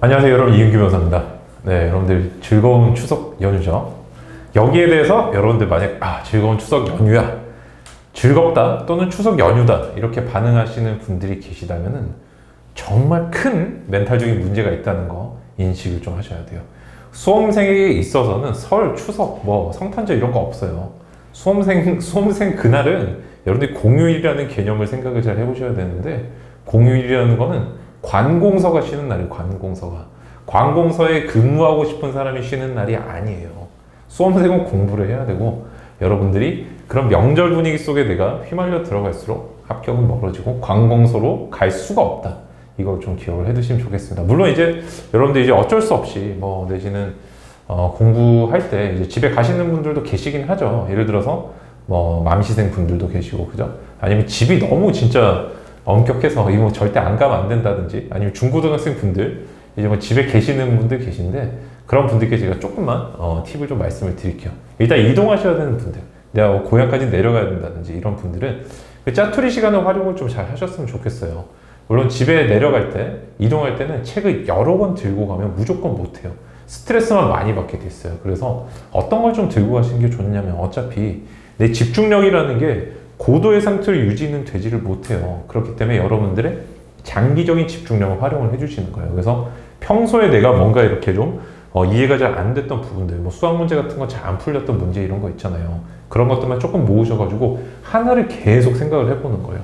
안녕하세요 여러분, 이은규 변호사입니다. 네, 여러분들 즐거운 추석 연휴죠. 여기에 대해서 여러분들 만약 즐거운 추석 연휴야, 즐겁다 또는 추석 연휴다 이렇게 반응하시는 분들이 계시다면은 정말 큰 멘탈적인 문제가 있다는 거 인식을 좀 하셔야 돼요. 수험생에게 있어서는 설, 추석, 성탄절 이런 거 없어요. 수험생 그날은 여러분들이 공휴일이라는 개념을 생각을 잘 해보셔야 되는데, 공휴일이라는 거는 관공서가 쉬는 날이에요. 관공서에 근무하고 싶은 사람이 쉬는 날이 아니에요. 수험생은 공부를 해야 되고, 여러분들이 그런 명절 분위기 속에 내가 휘말려 들어갈수록 합격은 멀어지고 관공서로 갈 수가 없다. 이걸 좀 기억을 해두시면 좋겠습니다. 물론 이제 여러분들 이제 어쩔 수 없이 내지는 공부할 때 이제 집에 가시는 분들도 계시긴 하죠. 예를 들어서 mam시생 분들도 계시고, 그죠? 아니면 집이 너무 진짜 엄격해서 이거 절대 안 가면 안 된다든지, 아니면 중고등학생 분들 이제 집에 계시는 분들 계신데, 그런 분들께 제가 조금만 팁을 좀 말씀을 드릴게요. 일단 이동하셔야 되는 분들, 내가 고향까지 내려가야 된다든지 이런 분들은 그 짜투리 시간을 활용을 좀 잘 하셨으면 좋겠어요. 물론 집에 내려갈 때, 이동할 때는 책을 여러 권 들고 가면 무조건 못해요. 스트레스만 많이 받게 됐어요. 그래서 어떤 걸 좀 들고 가시는 게 좋냐면, 어차피 내 집중력이라는 게 고도의 상태를 유지는 되지를 못해요. 그렇기 때문에 여러분들의 장기적인 집중력을 활용을 해주시는 거예요. 그래서 평소에 내가 뭔가 이렇게 좀 이해가 잘 안 됐던 부분들, 수학 문제 같은 거 잘 안 풀렸던 문제 이런 거 있잖아요. 그런 것들만 조금 모으셔가지고 하나를 계속 생각을 해보는 거예요.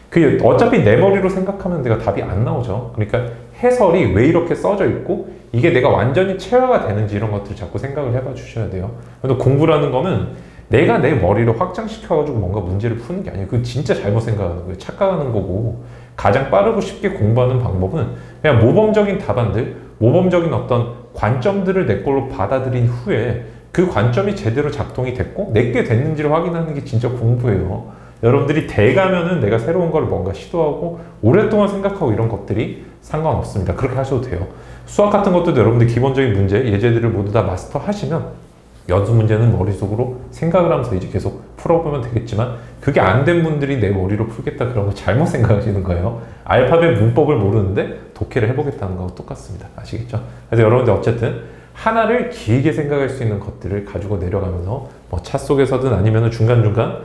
그 어차피 내 머리로 생각하면 내가 답이 안 나오죠. 그러니까 해설이 왜 이렇게 써져 있고 이게 내가 완전히 체화가 되는지 이런 것들 자꾸 생각을 해봐 주셔야 돼요. 그래서 공부라는 거는 내가 내 머리를 확장시켜가지고 뭔가 문제를 푸는 게 아니에요. 그건 진짜 잘못 생각하는 거예요. 착각하는 거고, 가장 빠르고 쉽게 공부하는 방법은 그냥 모범적인 답안들, 모범적인 어떤 관점들을 내 걸로 받아들인 후에 그 관점이 제대로 작동이 됐고 내게 됐는지를 확인하는 게 진짜 공부예요. 여러분들이 돼가면은 내가 새로운 걸 뭔가 시도하고 오랫동안 생각하고 이런 것들이 상관없습니다. 그렇게 하셔도 돼요. 수학 같은 것도 여러분들 기본적인 문제, 예제들을 모두 다 마스터 하시면 연수 문제는 머릿속으로 생각을 하면서 이제 계속 풀어보면 되겠지만, 그게 안 된 분들이 내 머리로 풀겠다 그런 거 잘못 생각하시는 거예요. 알파벳 문법을 모르는데 독해를 해보겠다는 거하고 똑같습니다. 아시겠죠? 그래서 여러분들 어쨌든 하나를 길게 생각할 수 있는 것들을 가지고 내려가면서 차 속에서든 아니면 중간중간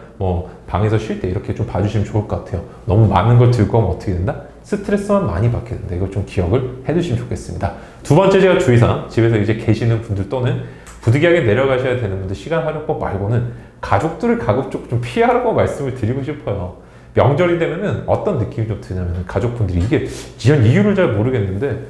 방에서 쉴 때 이렇게 좀 봐주시면 좋을 것 같아요. 너무 많은 걸 들고 오면 어떻게 된다? 스트레스만 많이 받게 된다. 이걸 좀 기억을 해두시면 좋겠습니다. 두 번째 제가 주의사항, 집에서 이제 계시는 분들 또는 부득이하게 내려가셔야 되는 분들, 시간 활용법 말고는 가족들을 가급적 좀 피하라고 말씀을 드리고 싶어요. 명절이 되면은 어떤 느낌이 좀 드냐면, 가족분들이 이게 지연 이유를 잘 모르겠는데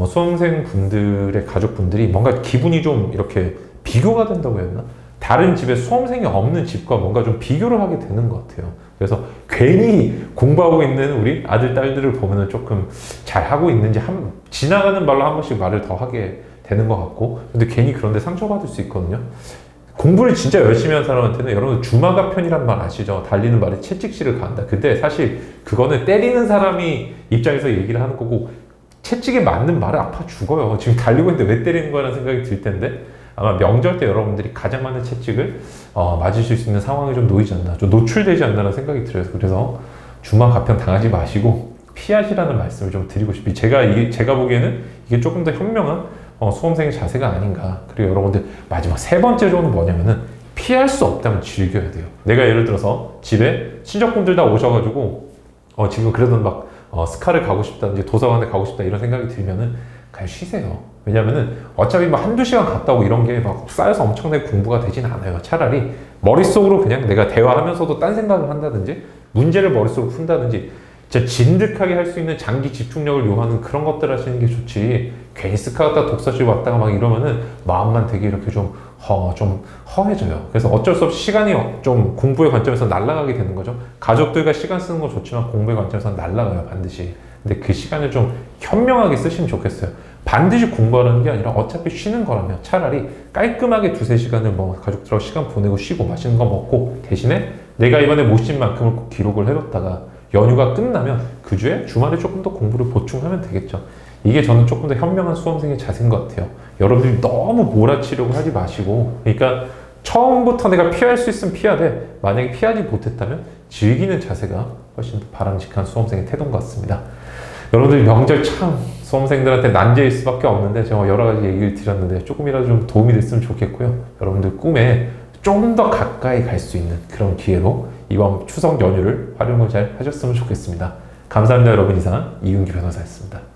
수험생 분들의 가족분들이 뭔가 기분이 좀 이렇게 비교가 된다고 해야 되나? 다른 집에 수험생이 없는 집과 뭔가 좀 비교를 하게 되는 것 같아요. 그래서 괜히 공부하고 있는 우리 아들, 딸들을 보면은 조금 잘하고 있는지 지나가는 말로 한 번씩 말을 더 하게 되는 것 같고, 근데 괜히 그런데 상처받을 수 있거든요. 공부를 진짜 열심히 한 사람한테는 여러분 주마가 편이란 말 아시죠? 달리는 말에 채찍질을 가한다. 근데 사실 그거는 때리는 사람이 입장에서 얘기를 하는 거고, 채찍에 맞는 말은 아파 죽어요. 지금 달리고 있는데 왜 때리는 거라는 생각이 들 텐데, 아마 명절 때 여러분들이 가장 많은 채찍을 맞으실 수 있는 상황에 좀 놓이지 않나, 좀 노출되지 않나라는 생각이 들어요. 그래서 주마 가편 당하지 마시고 피하시라는 말씀을 좀 드리고 싶어요. 제가 보기에는 이게 조금 더 현명한 수험생의 자세가 아닌가. 그리고 여러분들 마지막 세 번째 조언은 뭐냐면은, 피할 수 없다면 즐겨야 돼요. 내가 예를 들어서 집에 친척분들 다 오셔가지고 지금 그래도 막 스카를 가고 싶다든지 도서관에 가고 싶다 이런 생각이 들면은 그냥 쉬세요. 왜냐면은 어차피 한두 시간 갔다 오고 이런 게 막 쌓여서 엄청나게 공부가 되진 않아요. 차라리 머릿속으로 그냥 내가 대화하면서도 딴 생각을 한다든지 문제를 머릿속으로 푼다든지 진짜 진득하게 할 수 있는 장기 집중력을 요하는 그런 것들 하시는 게 좋지, 괜히 스카 갔다 독서실 왔다가 막 이러면은 마음만 되게 이렇게 좀 허해져요. 그래서 어쩔 수 없이 시간이 좀 공부의 관점에서 날아가게 되는 거죠. 가족들과 시간 쓰는 건 좋지만 공부의 관점에서 날아가요, 반드시. 근데 그 시간을 좀 현명하게 쓰시면 좋겠어요. 반드시 공부하라는 게 아니라 어차피 쉬는 거라면 차라리 깔끔하게 두세 시간을 가족들하고 시간 보내고 쉬고 맛있는 거 먹고, 대신에 내가 이번에 못 쉰 만큼을 꼭 기록을 해뒀다가 연휴가 끝나면 그 주에 주말에 조금 더 공부를 보충하면 되겠죠. 이게 저는 조금 더 현명한 수험생의 자세인 것 같아요. 여러분들이 너무 몰아치려고 하지 마시고, 그러니까 처음부터 내가 피할 수 있으면 피하되, 만약에 피하지 못했다면 즐기는 자세가 훨씬 더 바람직한 수험생의 태도인 것 같습니다. 여러분들 명절 참 수험생들한테 난제일 수밖에 없는데 제가 여러 가지 얘기를 드렸는데 조금이라도 좀 도움이 됐으면 좋겠고요. 여러분들 꿈에 좀 더 가까이 갈 수 있는 그런 기회로 이번 추석 연휴를 활용을 잘 하셨으면 좋겠습니다. 감사합니다. 여러분. 이상 이윤기 변호사였습니다.